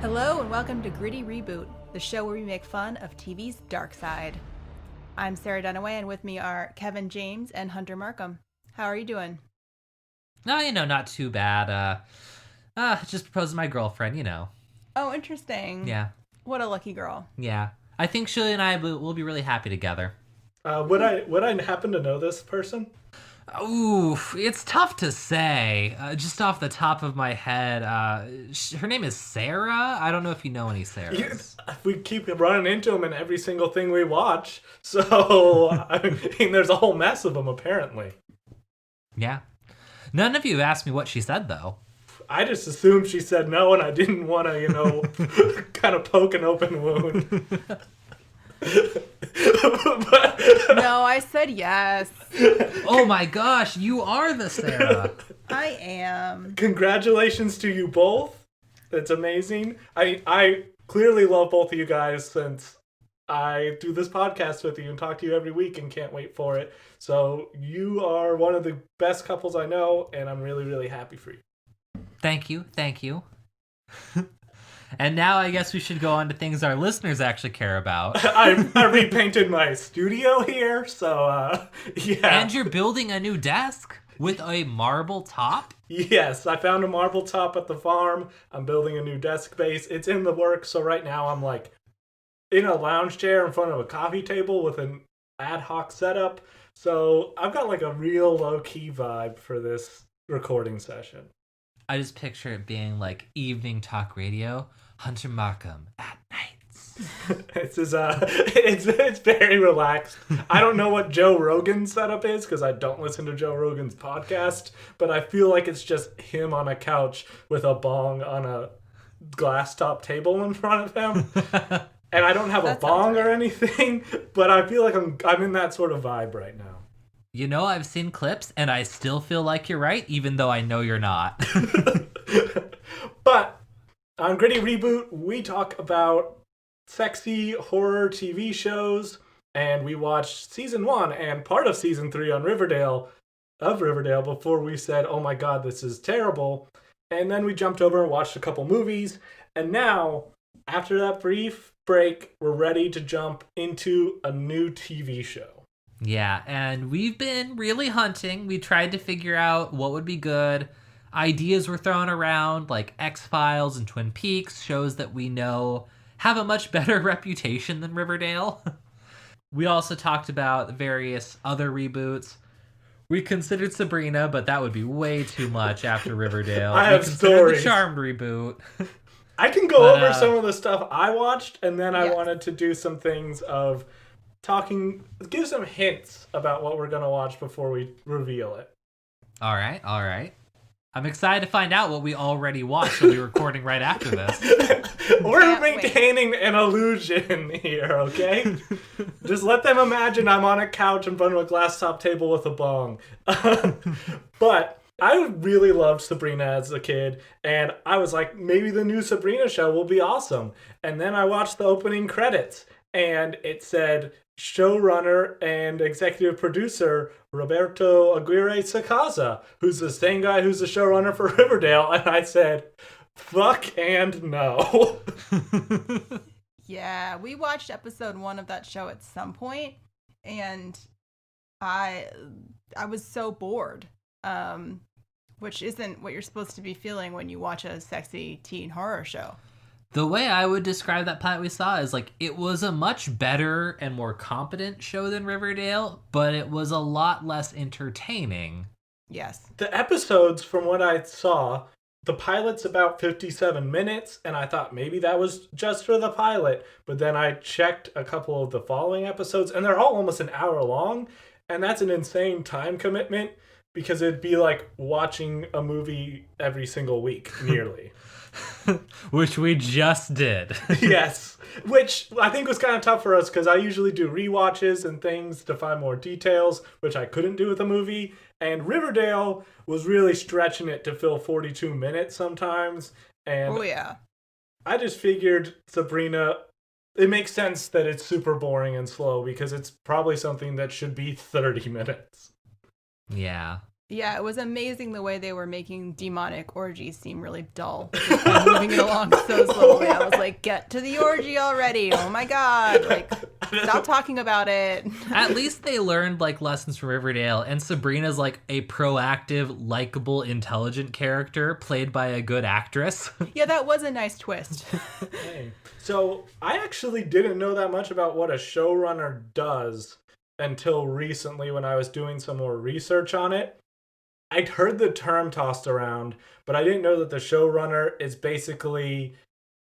Hello and welcome to Gritty Reboot, the show where we make fun of TV's dark side. I'm Sarah Dunaway, and with me are Kevin James and Hunter Markham. How are you doing? No, not too bad. Just proposed to my girlfriend. Oh, interesting. Yeah, What a lucky girl. yeah. I think Shirley and I will be really happy together. Would I happen to know this person? Ooh, it's tough to say. Just off the top of my head, her name is Sarah. I don't know if you know any Sarahs. We keep running into him in every single thing we watch, so I mean, there's a whole mess of them apparently. Yeah. None of you asked me what she said, though. I just assumed she said no, and I didn't want to, kind of poke an open wound. No, I said yes. Oh my gosh, you are the Sarah. I am. Congratulations to you both. It's amazing. I clearly love both of you guys since I do this podcast with you and talk to you every week and can't wait for it. So you are one of the best couples I know, and I'm really, really happy for you. Thank you. And now I guess we should go on to things our listeners actually care about. I repainted my studio here, so yeah. And you're building a new desk with a marble top? Yes, I found a marble top at the farm. I'm building a new desk base. It's in the works, so right now I'm like in a lounge chair in front of a coffee table with an ad hoc setup. So I've got like a real low-key vibe for this recording session. I just picture it being like evening talk radio, Hunter Markham at nights. It's very relaxed. I don't know what Joe Rogan's setup is because I don't listen to Joe Rogan's podcast, but I feel like it's just him on a couch with a bong on a glass top table in front of him. And I don't have a bong or anything, but I feel like I'm in that sort of vibe right now. I've seen clips, and I still feel like you're right, even though I know you're not. But on Gritty Reboot, we talk about sexy horror TV shows, and we watched season 1 and part of season 3 on Riverdale before we said, oh my god, this is terrible. And then we jumped over and watched a couple movies, and now, after that brief break, we're ready to jump into a new TV show. Yeah, and we've been really hunting. We tried to figure out what would be good. Ideas were thrown around, like X-Files and Twin Peaks, shows that we know have a much better reputation than Riverdale. We also talked about various other reboots. We considered Sabrina, but that would be way too much after Riverdale. I have stories. The Charmed reboot. I can go over some of the stuff I watched, and then I Yes. wanted to do some things of give some hints about what we're going to watch before we reveal it. All right. I'm excited to find out what we already watched. We'll be recording right after this. We're Can't maintaining an illusion here, okay? Just let them imagine I'm on a couch in front of a glass top table with a bong. But I really loved Sabrina as a kid, and I was like, maybe the new Sabrina show will be awesome. And then I watched the opening credits, and it said showrunner and executive producer Roberto Aguirre Sacasa, who's the same guy who's the showrunner for Riverdale, and I said, fuck and no. Yeah, we watched episode 1 of that show at some point, and I was so bored, which isn't what you're supposed to be feeling when you watch a sexy teen horror show. The way I would describe that pilot we saw is like it was a much better and more competent show than Riverdale, but it was a lot less entertaining. Yes. The episodes, from what I saw, the pilot's about 57 minutes, and I thought maybe that was just for the pilot, but then I checked a couple of the following episodes, and they're all almost an hour long, and that's an insane time commitment, because it'd be like watching a movie every single week, nearly. Which we just did. Yes, which I think was kind of tough for us because I usually do rewatches and things to find more details, which I couldn't do with a movie. And Riverdale was really stretching it to fill 42 minutes sometimes. And Oh, yeah. I just figured Sabrina, it makes sense that it's super boring and slow because it's probably something that should be 30 minutes. Yeah. Yeah, it was amazing the way they were making demonic orgies seem really dull. Just by moving it along so slowly. I was like, get to the orgy already. Oh my god. Like, stop talking about it. At least they learned like lessons from Riverdale, and Sabrina's like a proactive, likable, intelligent character played by a good actress. Yeah, that was a nice twist. Hey. So I actually didn't know that much about what a showrunner does until recently when I was doing some more research on it. I'd heard the term tossed around, but I didn't know that the showrunner is basically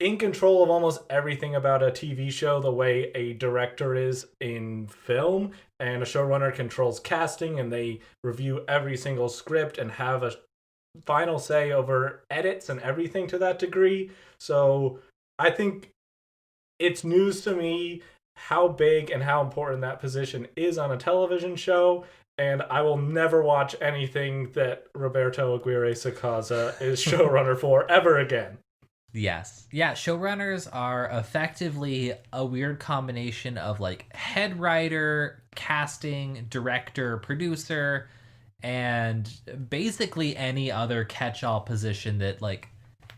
in control of almost everything about a TV show the way a director is in film, and a showrunner controls casting and they review every single script and have a final say over edits and everything to that degree. So I think it's news to me how big and how important that position is on a television show, and I will never watch anything that Roberto Aguirre Sacasa is showrunner for ever again. Yes. Yeah, showrunners are effectively a weird combination of like head writer, casting, director, producer, and basically any other catch-all position that like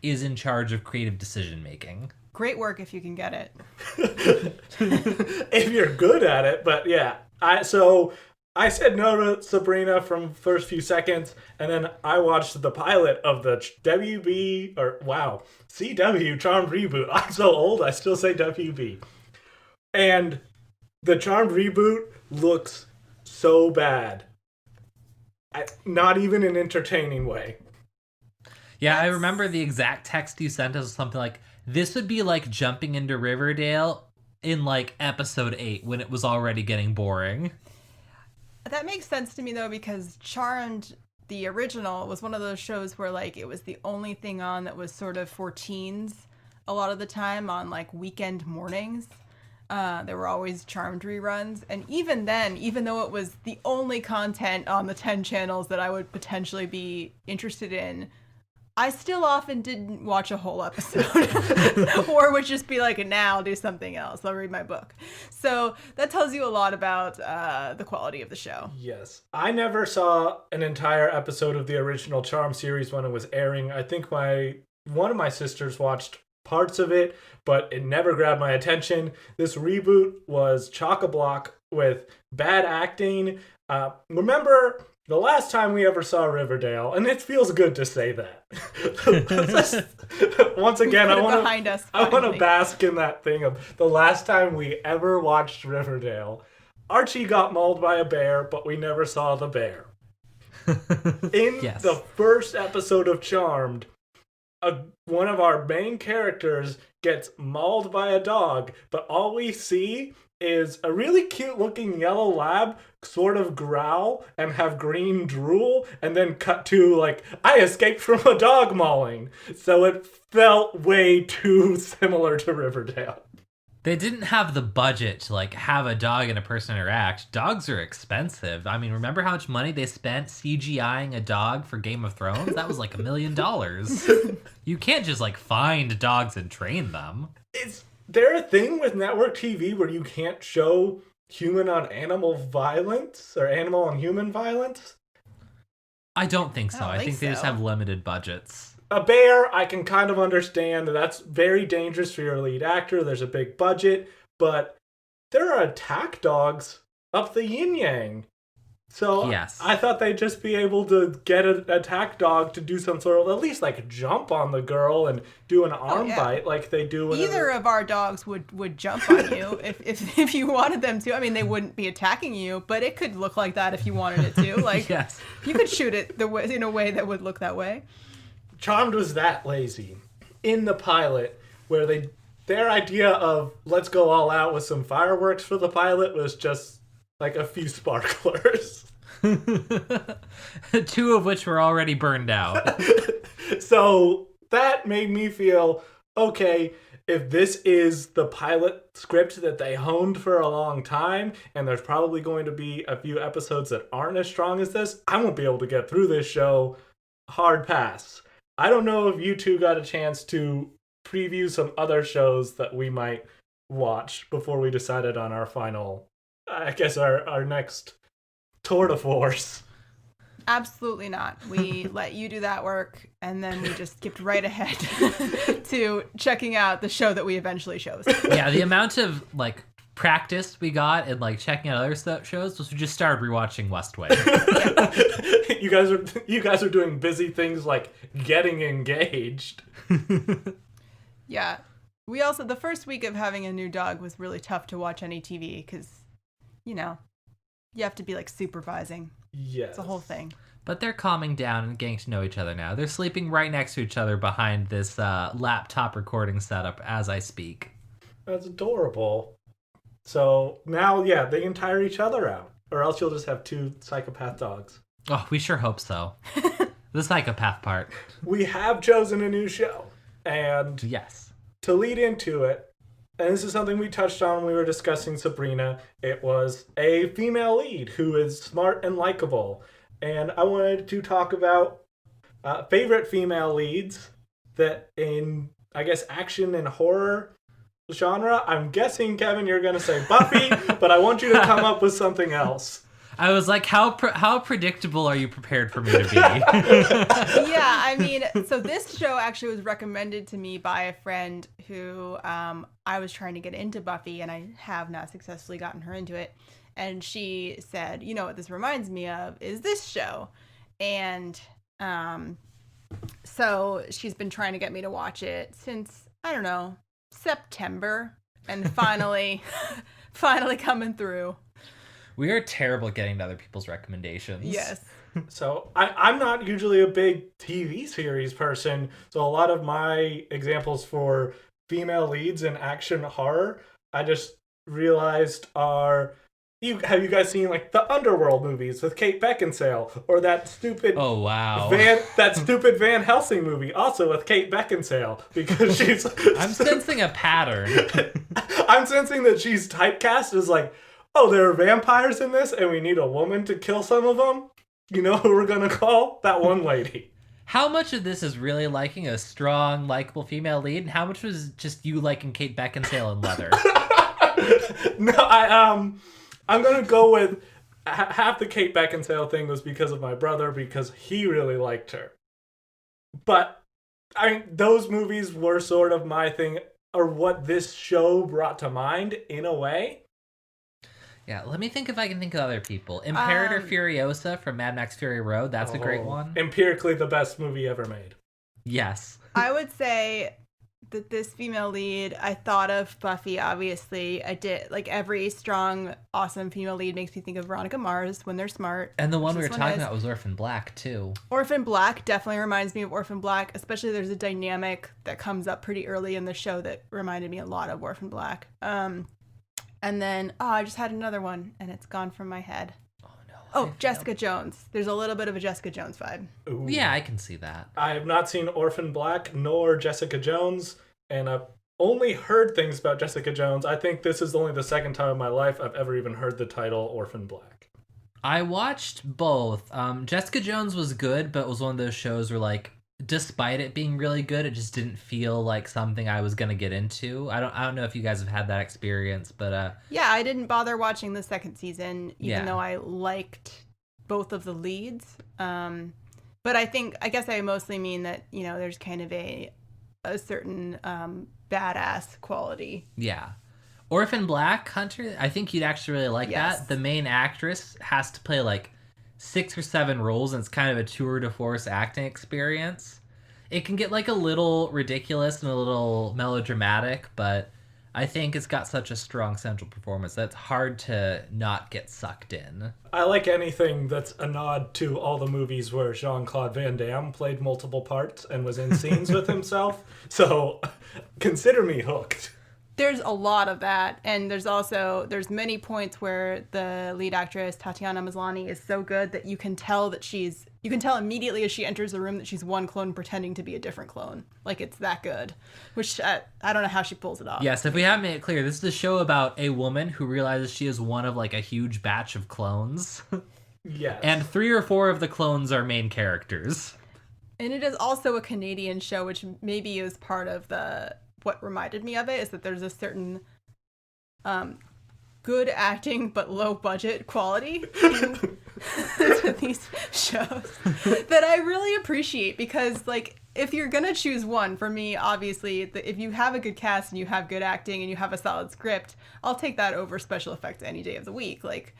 is in charge of creative decision making. Great work if you can get it. If you're good at it, but yeah. I said no to Sabrina from first few seconds, and then I watched the pilot of the CW Charmed reboot. I'm so old, I still say WB. And the Charmed reboot looks so bad. Not even an entertaining way. Yeah, I remember the exact text you sent us was something like, this would be like jumping into Riverdale in like episode 8 when it was already getting boring. That makes sense to me though, because Charmed, the original, was one of those shows where like it was the only thing on that was sort of for teens a lot of the time on like weekend mornings. There were always Charmed reruns, and even then, even though it was the only content on the 10 channels that I would potentially be interested in, I still often didn't watch a whole episode or would just be like, nah, I'll do something else. I'll read my book. So that tells you a lot about the quality of the show. Yes. I never saw an entire episode of the original Charm series when it was airing. I think one of my sisters watched parts of it, but it never grabbed my attention. This reboot was chock-a-block with bad acting. Remember the last time we ever saw Riverdale, and it feels good to say that. Once again, I want to bask in that thing of the last time we ever watched Riverdale. Archie got mauled by a bear, but we never saw the bear. In the first episode of Charmed, one of our main characters gets mauled by a dog, but all we see is a really cute looking yellow lab sort of growl and have green drool, and then cut to like, I escaped from a dog mauling. So it felt way too similar to Riverdale. They didn't have the budget to like have a dog and a person interact. Dogs are expensive. I mean, remember how much money they spent CGIing a dog for Game of Thrones? That was like $1 million. You can't just like find dogs and train them. Is there a thing with network TV where you can't show human on animal violence or animal on human violence? I don't think so. I think they just have limited budgets. A bear, I can kind of understand. That's very dangerous for your lead actor. There's a big budget, but there are attack dogs up the yin-yang. So yes. I thought they'd just be able to get an attack dog to do some sort of, at least like jump on the girl and do an arm bite like they do. Either of our dogs would jump on you if you wanted them to. I mean, they wouldn't be attacking you, but it could look like that if you wanted it to. Like, yes. You could shoot it in a way that would look that way. Charmed was that lazy in the pilot, where their idea of let's go all out with some fireworks for the pilot was just like a few sparklers. 2 of which were already burned out. So that made me feel, okay, if this is the pilot script that they honed for a long time, and there's probably going to be a few episodes that aren't as strong as this, I won't be able to get through this show. Hard pass. I don't know if you two got a chance to preview some other shows that we might watch before we decided on our final, I guess, our next tour de force. Absolutely not. We let you do that work, and then we just skipped right ahead to checking out the show that we eventually chose. Yeah, the amount of like practice we got and like checking out other shows was we just started rewatching West Wing. You guys are doing busy things like getting engaged. Yeah. We also, the first week of having a new dog was really tough to watch any TV because, you have to be like supervising. Yes. It's a whole thing. But they're calming down and getting to know each other now. They're sleeping right next to each other behind this laptop recording setup as I speak. That's adorable. So now, they can tire each other out. Or else you'll just have two psychopath dogs. Oh, we sure hope so. The psychopath part. We have chosen a new show. And yes, to lead into it, and this is something we touched on when we were discussing Sabrina, it was a female lead who is smart and likable. And I wanted to talk about favorite female leads that in, I guess, action and horror genre. I'm guessing, Kevin, you're going to say Buffy, but I want you to come up with something else. I was like, how predictable are you prepared for me to be? Yeah, I mean, so this show actually was recommended to me by a friend who I was trying to get into Buffy, and I have not successfully gotten her into it. And she said, you know what this reminds me of is this show. And so she's been trying to get me to watch it since, I don't know, September. And finally coming through. We are terrible at getting to other people's recommendations. Yes. So I'm not usually a big TV series person. So a lot of my examples for female leads in action horror, I just realized are... Have you guys seen like the Underworld movies with Kate Beckinsale, or that stupid that stupid Van Helsing movie also with Kate Beckinsale because she's I'm sensing a pattern. I'm sensing that she's typecast as like, oh, there are vampires in this and we need a woman to kill some of them. You know who we're gonna call? That one lady. How much of this is really liking a strong, likable female lead, and how much was just you liking Kate Beckinsale in leather? No, I'm going to go with half the Kate Beckinsale thing was because of my brother, because he really liked her. But, I mean, those movies were sort of my thing, or what this show brought to mind, in a way. Yeah, let me think if I can think of other people. Imperator Furiosa from Mad Max Fury Road, that's a great one. Empirically the best movie ever made. Yes. I would say that this female lead, I thought of Buffy, obviously. I did, like, every strong, awesome female lead makes me think of Veronica Mars when they're smart. And the one we were talking about was Orphan Black, too. Orphan Black definitely reminds me of Orphan Black, especially there's a dynamic that comes up pretty early in the show that reminded me a lot of Orphan Black. And then, I just had another one, and it's gone from my head. Oh, Jessica Jones. There's a little bit of a Jessica Jones vibe. Ooh. Yeah, I can see that. I have not seen Orphan Black nor Jessica Jones, and I've only heard things about Jessica Jones. I think this is only the second time in my life I've ever even heard the title Orphan Black. I watched both. Jessica Jones was good, but it was one of those shows where, like, despite it being really good, it just didn't feel like something I was gonna get into. I don't know if you guys have had that experience, but yeah, I didn't bother watching the second season, even though I liked both of the leads. But I guess I mostly mean that, you know, there's kind of a certain badass quality. Yeah. Orphan Black, Hunter, I think you'd actually really like that. The main actress has to play like 6 or 7 roles, and it's kind of a tour de force acting experience. It can get like a little ridiculous and a little melodramatic, but I think it's got such a strong central performance that it's hard to not get sucked in. I like anything that's a nod to all the movies where Jean-Claude Van Damme played multiple parts and was in scenes with himself. So consider me hooked. There's a lot of that, and there's many points where the lead actress Tatiana Maslany is so good that you can tell immediately as she enters the room that she's one clone pretending to be a different clone. Like, it's that good, which I don't know how she pulls it off. Yes, if we haven't made it clear, this is a show about a woman who realizes she is one of like a huge batch of clones. Yes. And 3 or 4 of the clones are main characters. And it is also a Canadian show, which maybe is part of what reminded me of it, is that there's a certain good acting but low budget quality to these shows that I really appreciate because, like, if you're gonna choose one, for me, obviously, if you have a good cast and you have good acting and you have a solid script, I'll take that over special effects any day of the week. Like,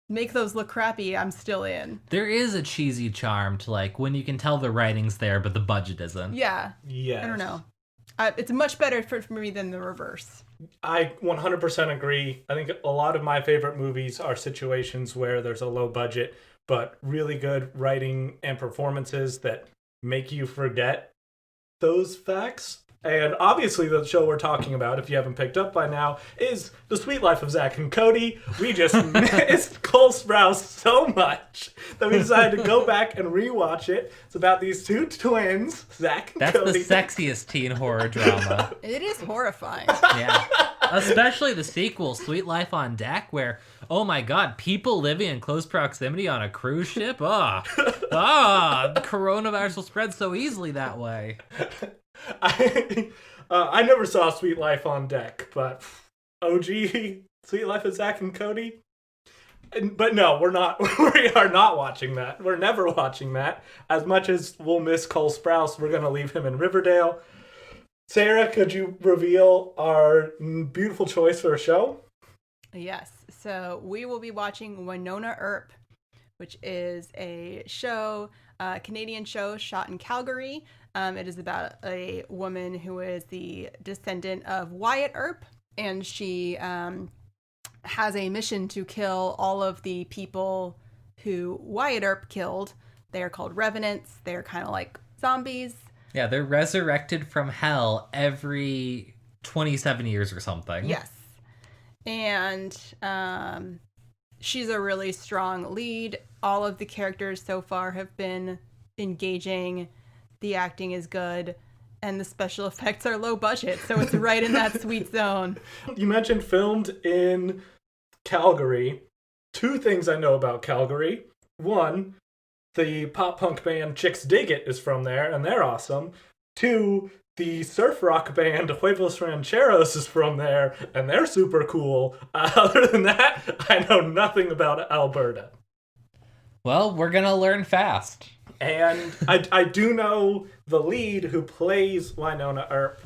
make those look crappy, I'm still in. There is a cheesy charm to, like, when you can tell the writing's there, but the budget isn't. Yeah. Yes. I don't know. It's much better for me than the reverse. I 100% agree. I think a lot of my favorite movies are situations where there's a low budget, but really good writing and performances that make you forget those facts. And obviously the show we're talking about, if you haven't picked up by now, is The Sweet Life of Zach and Cody. We just missed Cole Sprouse so much that we decided to go back and rewatch it. It's about these two twins, Zach and That's Cody. the sexiest teen horror drama. It is horrifying. Yeah. Especially the sequel, Sweet Life on Deck, where, oh my god, people living in close proximity on a cruise ship? The coronavirus will spread so easily that way. I never saw Sweet Life on Deck, but OG Sweet Life of Zach and Cody. But no, we're not. We are not watching that. We're never watching that. As much as we'll miss Cole Sprouse, we're gonna leave him in Riverdale. Sarah, could you reveal our beautiful choice for a show? Yes. So we will be watching Winona Earp, which is a show, Canadian show shot in Calgary. It is about a woman who is the descendant of Wyatt Earp, and she has a mission to kill all of the people who Wyatt Earp killed. They are called revenants. They're kind of like zombies. Yeah, they're resurrected from hell every 27 years or something. Yes. And she's a really strong lead. All of the characters so far have been engaging. The acting is good. And the special effects are low budget. So it's right in that sweet zone. You mentioned filmed in Calgary. Two things I know about Calgary. One, the pop punk band Chicks Dig It is from there, and they're awesome. Two, the surf rock band Huevos Rancheros is from there, and they're super cool. Other than that, I know nothing about Alberta. Well, we're gonna learn fast. And I do know the lead who plays Winona Earp,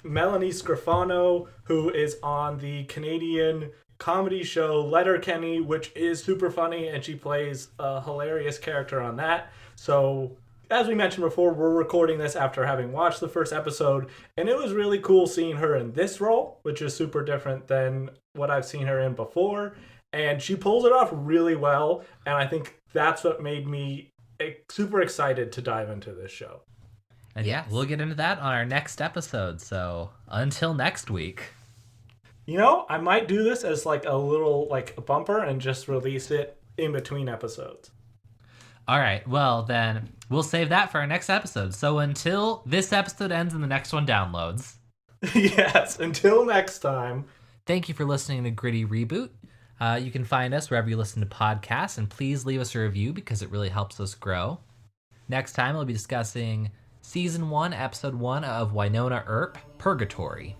Melanie Scrofano, who is on the Canadian comedy show Letterkenny, which is super funny, and she plays a hilarious character on that. So, as we mentioned before, we're recording this after having watched the first episode, and it was really cool seeing her in this role, which is super different than what I've seen her in before, and she pulls it off really well, and I think that's what made me super excited to dive into this show. And yeah, we'll get into that on our next episode, so until next week. You know, I might do this as like a little like a bumper and just release it in between episodes. All right, well then we'll save that for our next episode. So until this episode ends and the next one downloads. Yes, until next time. Thank you for listening to Gritty Reboot. You can find us wherever you listen to podcasts, and please leave us a review because it really helps us grow. Next time we'll be discussing Season 1, Episode 1 of Winona Earp, Purgatory.